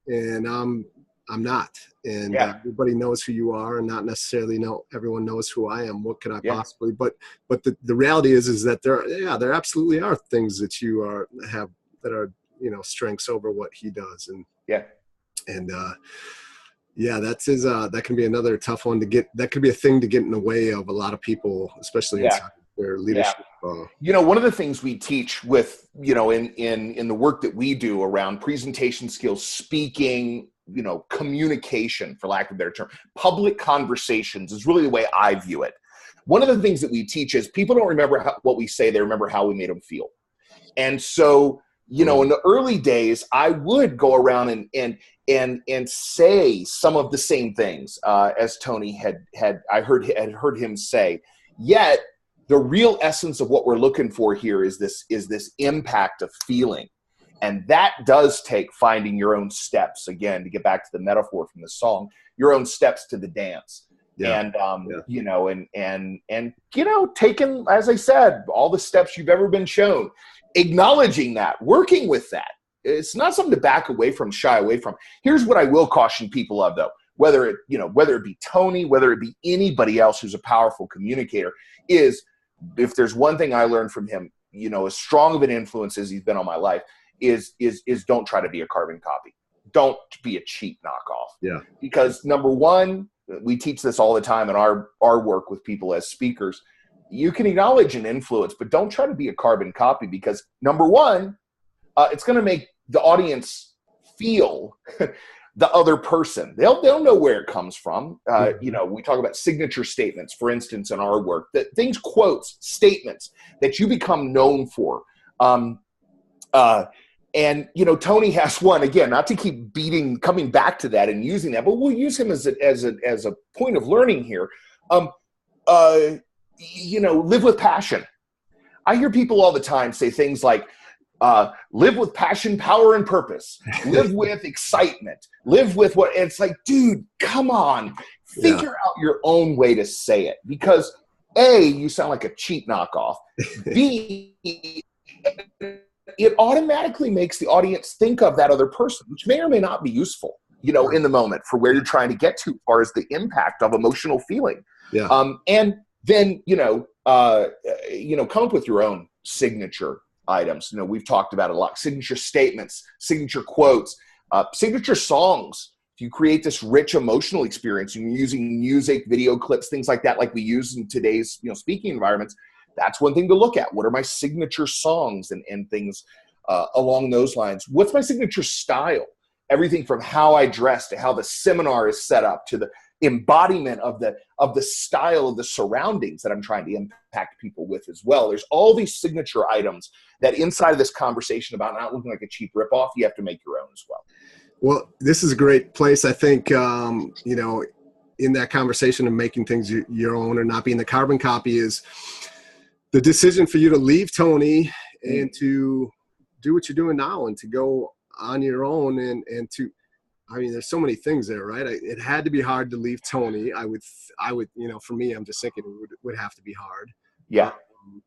and I'm not, and everybody knows who you are, and not necessarily everyone knows who I am. What can I possibly? But the reality is that there absolutely are things that you have that are, you know, strengths over what he does, and that can be another tough one to get. That could be a thing to get in the way of a lot of people, especially inside their leadership. You know, one of the things we teach with, you know, in the work that we do around presentation skills, speaking, you know, communication, for lack of a better term, public conversations is really the way I view it. One of the things that we teach is people don't remember what we say, they remember how we made them feel. And so, you know, in the early days, I would go around and say some of the same things as Tony had heard him say. Yet the real essence of what we're looking for here is this impact of feeling. And that does take finding your own steps, again, to get back to the metaphor from the song, your own steps to the dance. And, you know, and, you know, taking, as I said, all the steps you've ever been shown, acknowledging that, working with that. It's not something to back away from, shy away from. Here's what I will caution people of, though, whether it be Tony, whether it be anybody else who's a powerful communicator, is if there's one thing I learned from him, you know, as strong of an influence as he's been on my life, is don't try to be a carbon copy. Don't be a cheap knockoff. Yeah. Because number one, we teach this all the time in our work with people as speakers. You can acknowledge an influence, but don't try to be a carbon copy, because number one, it's going to make the audience feel the other person. They'll know where it comes from. You know, we talk about signature statements, for instance, in our work, that things, quotes, statements that you become known for. And, you know, Tony has one, again, not to keep coming back to that and using that, but we'll use him as a point of learning here. You know, live with passion. I hear people all the time say things like, live with passion, power, and purpose. Live with excitement. Live with and it's like, dude, come on. Figure out your own way to say it, because A, you sound like a cheap knockoff. B, it automatically makes the audience think of that other person, which may or may not be useful, you know, in the moment for where you're trying to get to as far as the impact of emotional feeling. Yeah. And then, come up with your own signature items. You know, we've talked about it a lot. Signature statements, signature quotes, signature songs. If you create this rich emotional experience and you're using music, video clips, things like that, like we use in today's, speaking environments, that's one thing to look at. What are my signature songs and things along those lines? What's my signature style? Everything from how I dress to how the seminar is set up to the embodiment of the style of the surroundings that I'm trying to impact people with as well. There's all these signature items that inside of this conversation about not looking like a cheap ripoff, you have to make your own as well. Well, this is a great place, I think, in that conversation of making things your own or not being the carbon copy is the decision for you to leave Tony and to do what you're doing now and to go on your own and to, I mean, there's so many things there, right? It had to be hard to leave Tony. I would, for me, I'm just thinking it would have to be hard. Yeah.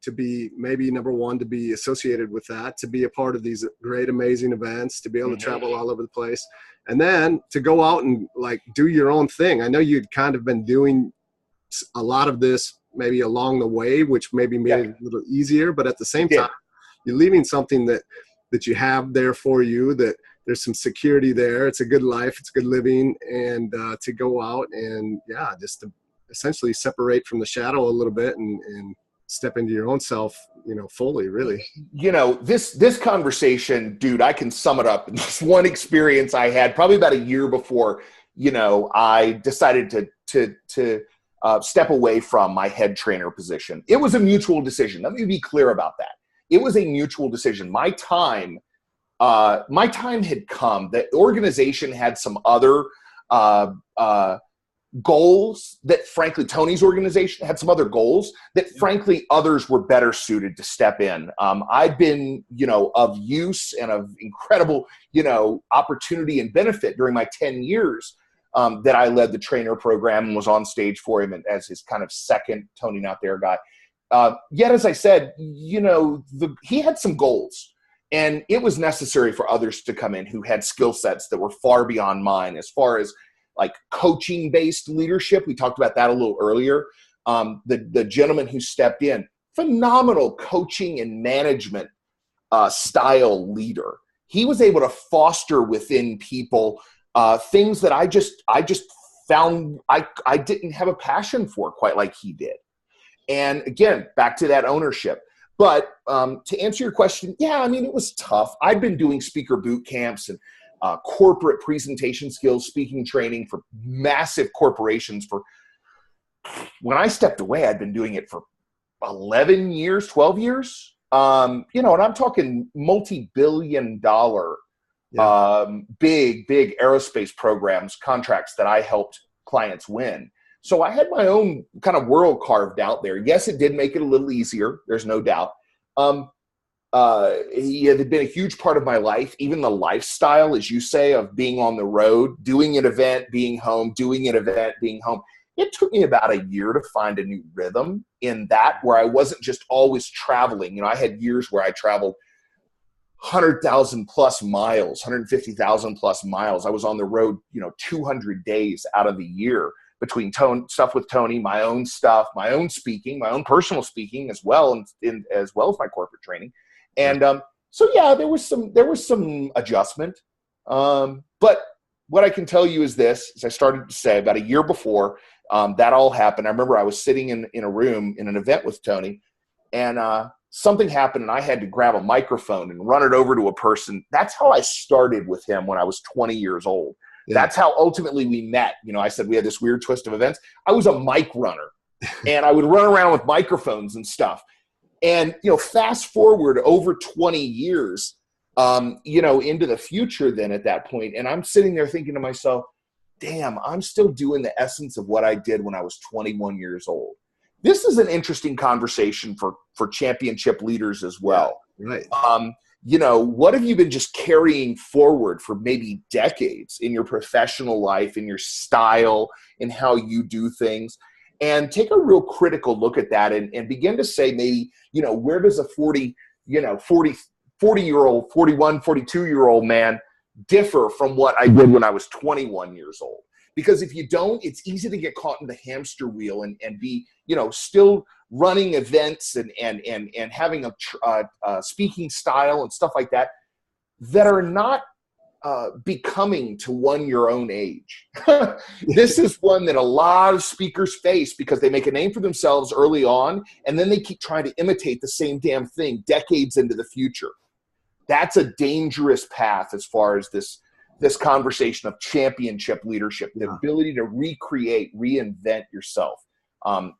To be maybe number one, to be associated with that, to be a part of these great, amazing events, to be able to travel all over the place, and then to go out and like do your own thing. I know you'd kind of been doing a lot of this maybe along the way, which maybe made it a little easier, but at the same time, you're leaving something that you have there for you, that there's some security there. It's a good life. It's good living. And to go out and just to essentially separate from the shadow a little bit and step into your own self, fully, really. This conversation, dude, I can sum it up in this one experience I had probably about a year before, I decided to step away from my head trainer position. It was a mutual decision. Let me be clear about that. It was a mutual decision. My time had come. The organization had some other goals that, frankly, Tony's organization had some other goals that, frankly, others were better suited to step in. I've been, of use and of incredible, opportunity and benefit during my 10 years that I led the trainer program and was on stage for him as his kind of second Tony Not There guy. Yet, as I said, he had some goals. And it was necessary for others to come in who had skill sets that were far beyond mine as far as like coaching-based leadership. We talked about that a little earlier. The gentleman who stepped in, phenomenal coaching and management style leader. He was able to foster within people things that I just found I didn't have a passion for quite like he did. And again, back to that ownership. But to answer your question, it was tough. I'd been doing speaker boot camps and corporate presentation skills, speaking training for massive corporations when I stepped away, I'd been doing it for 11 years, 12 years. And I'm talking multi-billion-dollar, big aerospace programs, contracts that I helped clients win. So I had my own kind of world carved out there. Yes, it did make it a little easier. There's no doubt. He had been a huge part of my life, even the lifestyle, as you say, of being on the road, doing an event, being home, doing an event, being home. It took me about a year to find a new rhythm in that, where I wasn't just always traveling. I had years where I traveled 100,000 plus miles, 150,000 plus miles. I was on the road, 200 days out of the year, between stuff with Tony, my own stuff, my own speaking, my own personal speaking as well, and as well as my corporate training. And there was some adjustment. But what I can tell you is this, as I started to say about a year before that all happened, I remember I was sitting in a room in an event with Tony, and something happened, and I had to grab a microphone and run it over to a person. That's how I started with him when I was 20 years old. Yeah. That's how ultimately we met. I said we had this weird twist of events. I was a mic runner, and I would run around with microphones and stuff. And, fast forward over 20 years, into the future then at that point, and I'm sitting there thinking to myself, damn, I'm still doing the essence of what I did when I was 21 years old. This is an interesting conversation for championship leaders as well. Yeah, right. What have you been just carrying forward for maybe decades in your professional life, in your style, in how you do things? and take a real critical look at that and begin to say, maybe, where does a 40-year-old, 41, 42-year-old man differ from what I did when I was 21 years old? Because if you don't, it's easy to get caught in the hamster wheel and be, still running events and having a speaking style and stuff like that are not becoming to one your own age. This is one that a lot of speakers face because they make a name for themselves early on, and then they keep trying to imitate the same damn thing decades into the future. That's a dangerous path as far as this conversation of championship leadership, the ability to recreate, reinvent yourself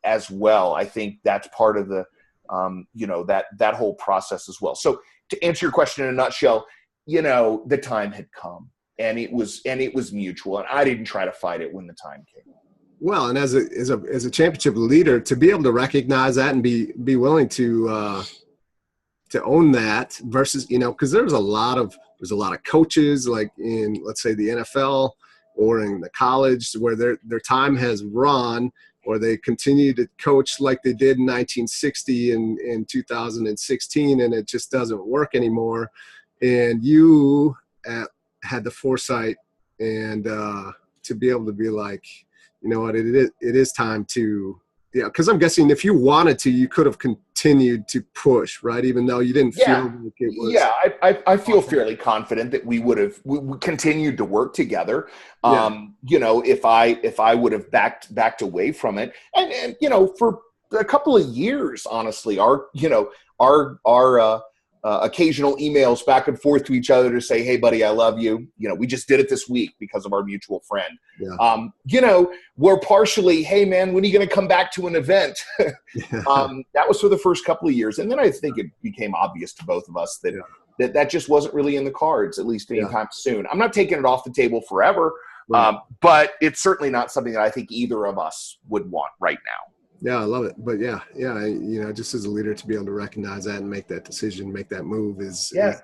as well. I think that's part of the, that whole process as well. So to answer your question in a nutshell, the time had come, and it was mutual, and I didn't try to fight it when the time came. Well, and as a championship leader, to be able to recognize that and be willing to own that versus, because there's a lot of coaches like in, let's say, the NFL or in the college where their time has run, or they continue to coach like they did in 1960 and in 2016, and it just doesn't work anymore. And you had the foresight and to be able to be like, you know what, it is time to, because I'm guessing if you wanted to, you could have continued to push, right? Even though you didn't feel like it was. Yeah, I feel fairly confident that we continued to work together. If I would have backed away from it, and for a couple of years, honestly, our occasional emails back and forth to each other to say, hey buddy, I love you. We just did it this week because of our mutual friend. We're partially, hey man, when are you going to come back to an event? That was for the first couple of years. And then I think it became obvious to both of us that just wasn't really in the cards, at least anytime soon. I'm not taking it off the table forever, but it's certainly not something that I think either of us would want right now. Yeah, I love it. But just as a leader, to be able to recognize that and make that decision, make that move is not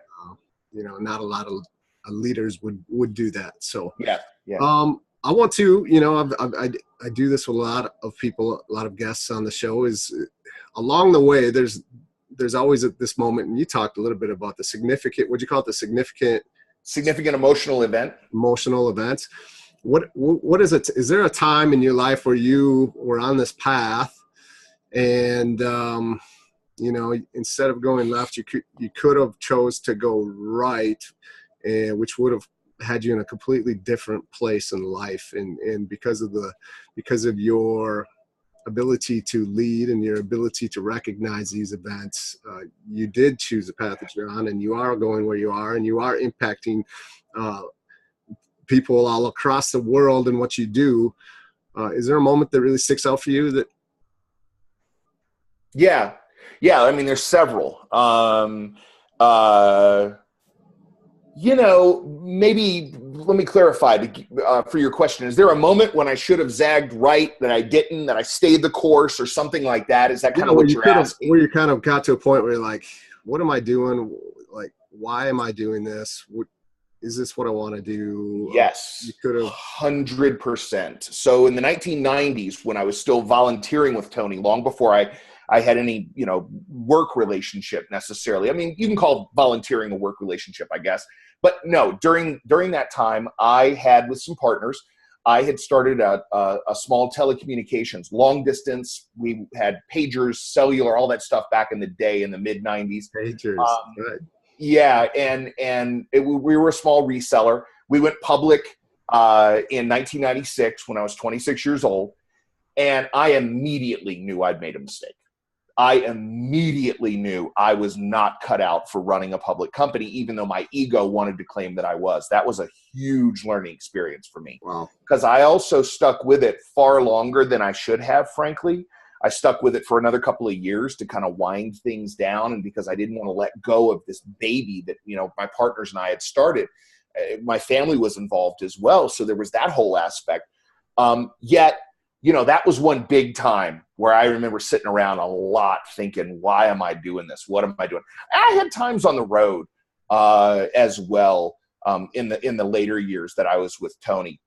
a lot of leaders would do that. So I want to, I do this with a lot of people, a lot of guests on the show, is along the way, there's always at this moment, and you talked a little bit about the significant, what'd you call it? The significant emotional events. What is it? Is there a time in your life where you were on this path and, instead of going left, you could have chose to go right, which would have had you in a completely different place in life. And because of your ability to lead and your ability to recognize these events, you did choose the path that you're on, and you are going where you are, and you are impacting, people all across the world in what you do. Is there a moment that really sticks out for you that? Yeah. I mean, there's several. Maybe let me clarify for your question. Is there a moment when I should have zagged right that I didn't, that I stayed the course or something like that? Is that kind of what you're asking? Where you kind of got to a point where you're like, what am I doing? Like, why am I doing this? Is this what I want to do? Yes, you could have 100%. So in the 1990s, when I was still volunteering with Tony, long before I had any, work relationship necessarily. I mean, you can call volunteering a work relationship, I guess. But no, during that time, I had with some partners, I had started a small telecommunications, long distance. We had pagers, cellular, all that stuff back in the day in the mid 90s. Pagers, right. Yeah, and we were a small reseller. We went public in 1996 when I was 26 years old, and I immediately knew I'd made a mistake. I immediately knew I was not cut out for running a public company, even though my ego wanted to claim that I was. That was a huge learning experience for me. Wow. Because I also stuck with it far longer than I should have, frankly. I stuck with it for another couple of years to kind of wind things down, and because I didn't want to let go of this baby that, my partners and I had started. My family was involved as well, so there was that whole aspect. Yet, that was one big time where I remember sitting around a lot thinking, why am I doing this? What am I doing? I had times on the road as well in the later years that I was with Tony,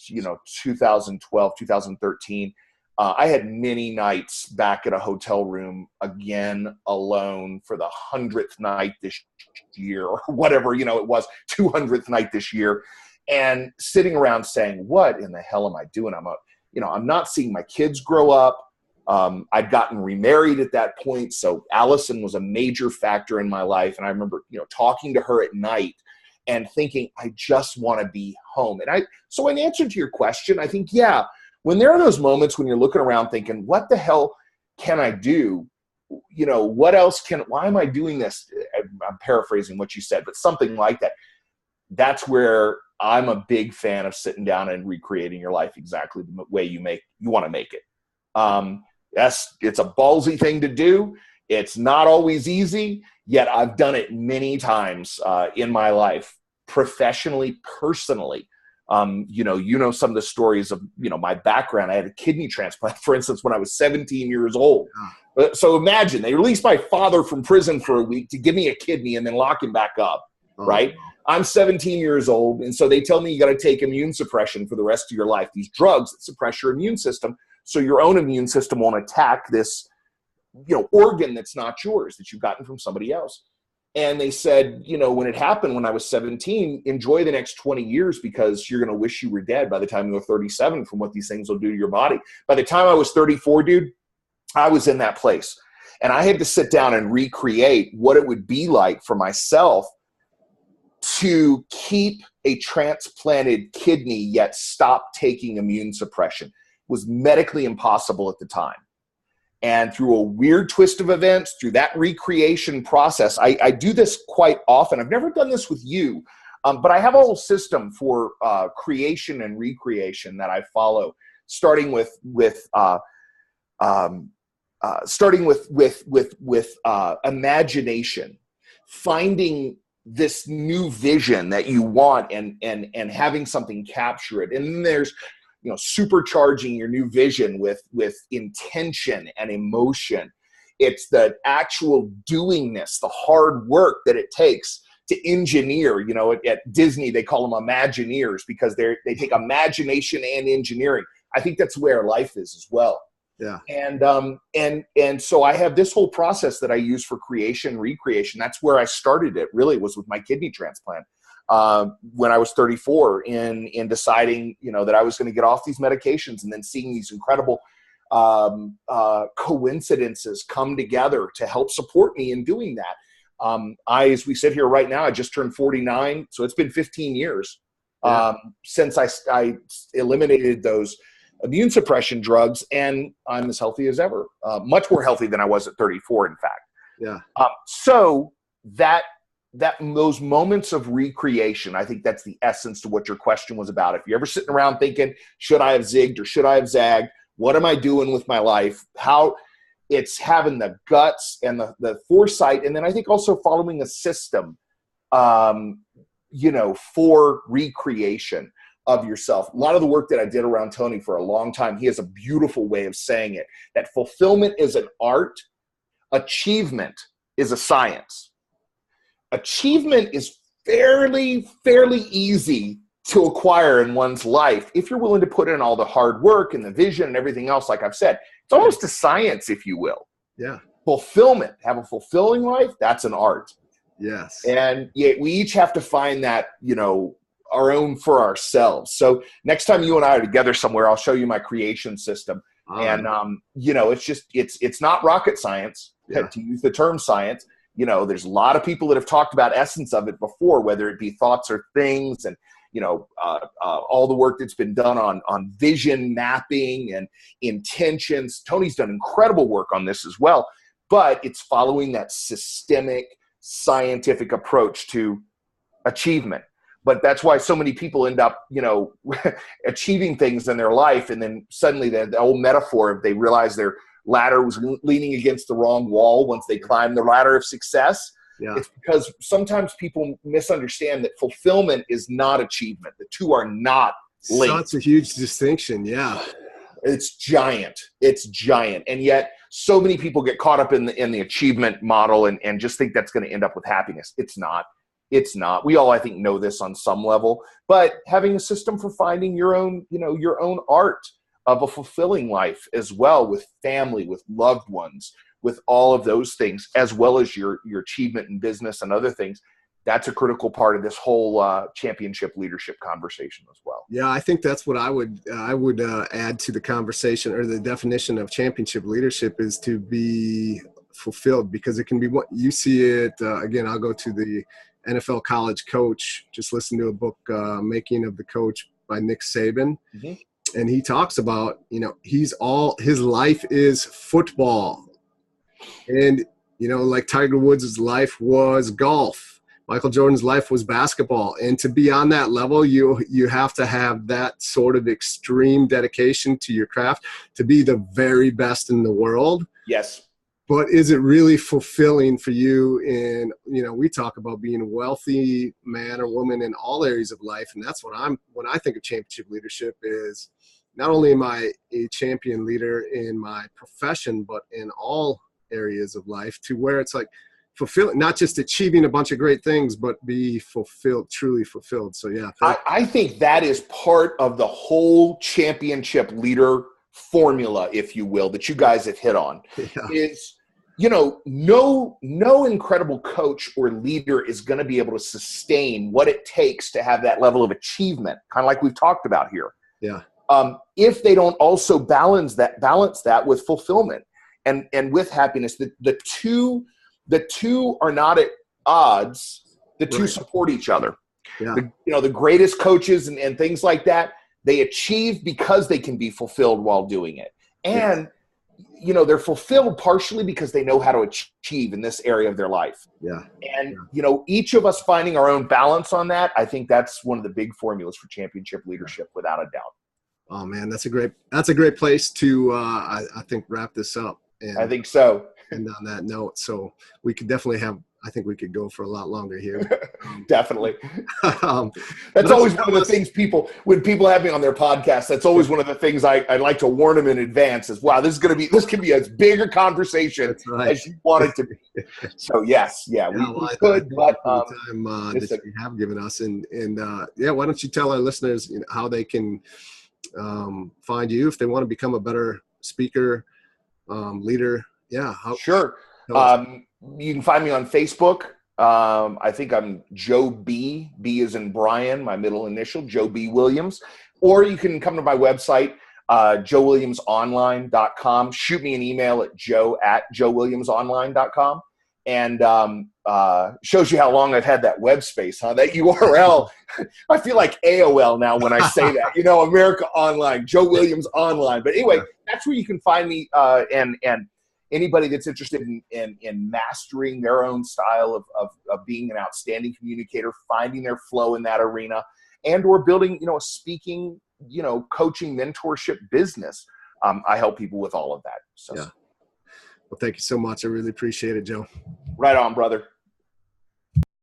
2012, 2013. I had many nights back at a hotel room again, alone for the 100th night this year, or whatever, it was 200th night this year. And sitting around saying, what in the hell am I doing? I'm not seeing my kids grow up. I'd gotten remarried at that point. So Allison was a major factor in my life. And I remember, talking to her at night and thinking, I just want to be home. So in answer to your question, I think, yeah, when there are those moments when you're looking around thinking, what the hell can I do? What else why am I doing this? I'm paraphrasing what you said, but something like that. That's where I'm a big fan of sitting down and recreating your life exactly the way you want to make it. It's a ballsy thing to do. It's not always easy, yet I've done it many times in my life, professionally, personally. Some of the stories of, my background. I had a kidney transplant, for instance, when I was 17 years old. So imagine, they released my father from prison for a week to give me a kidney and then lock him back up, right? I'm 17 years old, and so they tell me you got to take immune suppression for the rest of your life, these drugs that suppress your immune system, so your own immune system won't attack this, organ that's not yours, that you've gotten from somebody else. And they said, when it happened when I was 17, enjoy the next 20 years because you're going to wish you were dead by the time you're 37 from what these things will do to your body. By the time I was 34, dude, I was in that place. And I had to sit down and recreate what it would be like for myself to keep a transplanted kidney yet stop taking immune suppression. It was medically impossible at the time. And through a weird twist of events, through that recreation process, I do this quite often. I've never done this with you, but I have a whole system for creation and recreation that I follow, starting with imagination, finding this new vision that you want and having something capture it. And then there's, supercharging your new vision with intention and emotion. It's the actual doingness, the hard work that it takes to engineer. At Disney, they call them Imagineers because they take imagination and engineering. I think that's where life is as well. Yeah. And so I have this whole process that I use for creation, recreation. That's where I started it, really, was with my kidney transplant. When I was 34 in deciding, that I was going to get off these medications and then seeing these incredible coincidences come together to help support me in doing that. As we sit here right now, I just turned 49. So it's been 15 years since I eliminated those immune suppression drugs, and I'm as healthy as ever, much more healthy than I was at 34, in fact. Yeah. So those moments of recreation, I think that's the essence to what your question was about. If you're ever sitting around thinking, should I have zigged or should I have zagged? What am I doing with my life? How it's having the guts and the foresight. And then I think also following a system, for recreation of yourself. A lot of the work that I did around Tony for a long time, he has a beautiful way of saying it, that fulfillment is an art, achievement is a science. Achievement is fairly easy to acquire in one's life if you're willing to put in all the hard work and the vision and everything else. Like I've said, it's almost a science, if you will. Yeah. Fulfillment, have a fulfilling life, that's an art. Yes. And yet we each have to find that, our own for ourselves. So next time you and I are together somewhere, I'll show you my creation system. And, it's not rocket science, to use the term science. There's a lot of people that have talked about essence of it before, whether it be thoughts or things, and all the work that's been done on vision mapping and intentions. Tony's done incredible work on this as well, but it's following that systemic scientific approach to achievement. But that's why so many people end up, achieving things in their life, and then suddenly the old metaphor of they realize their ladder was leaning against the wrong wall once they climbed the ladder of success. Yeah. It's because sometimes people misunderstand that fulfillment is not achievement. The two are not linked. That's a huge distinction. Yeah. It's giant. And yet so many people get caught up in the achievement model and just think that's going to end up with happiness. It's not. We all, I think, know this on some level, but having a system for finding your own art of a fulfilling life as well, with family, with loved ones, with all of those things, as well as your achievement in business and other things. That's a critical part of this whole championship leadership conversation as well. Yeah, I think that's what I would add to the conversation, or the definition of championship leadership is to be fulfilled, because it can be what you see it. Again, I'll go to the NFL College Coach. Just listen to a book, Making of the Coach by Nick Saban. Mm-hmm. And he talks about, his life is football. And, like Tiger Woods' life was golf. Michael Jordan's life was basketball. And to be on that level, you have to have that sort of extreme dedication to your craft to be the very best in the world. Yes. But is it really fulfilling for you in, we talk about being a wealthy man or woman in all areas of life. And that's when I think of championship leadership is not only am I a champion leader in my profession, but in all areas of life, to where it's like fulfilling, not just achieving a bunch of great things, but be fulfilled, truly fulfilled. So yeah. I think that is part of the whole championship leader formula, if you will, that you guys have hit on. Yeah. Is, no incredible coach or leader is going to be able to sustain what it takes to have that level of achievement, kind of like we've talked about here. Yeah. If they don't also balance that with fulfillment and with happiness. The two are not at odds. The two support each other. Yeah. The greatest coaches and things like that, they achieve because they can be fulfilled while doing it. And, they're fulfilled partially because they know how to achieve in this area of their life. Yeah. And, each of us finding our own balance on that, I think that's one of the big formulas for championship leadership, without a doubt. Oh man, that's a great place to, I think, wrap this up. And I think so. And on that note, so we could definitely I think we could go for a lot longer here. Definitely. That's always one of the things when people have me on their podcast, that's always one of the things I like to warn them in advance is, wow, this can be as big a conversation as you want it to be. So yes, we could, but time that you have given us, and why don't you tell our listeners how they can find you if they want to become a better speaker, leader. Yeah. Sure. You can find me on Facebook. I think I'm Joe B. B as in Brian, my middle initial, Joe B. Williams. Or you can come to my website, joewilliamsonline.com. Shoot me an email at joe@joewilliamsonline.com. And shows you how long I've had that web space, huh? That URL. I feel like AOL now when I say that. America Online, Joe Williams Online. But anyway, that's where you can find me, and anybody that's interested in mastering their own style of being an outstanding communicator, finding their flow in that arena, and or building, a speaking, coaching, mentorship business. I help people with all of that. So. Yeah. Well, thank you so much. I really appreciate it, Joe. Right on, brother.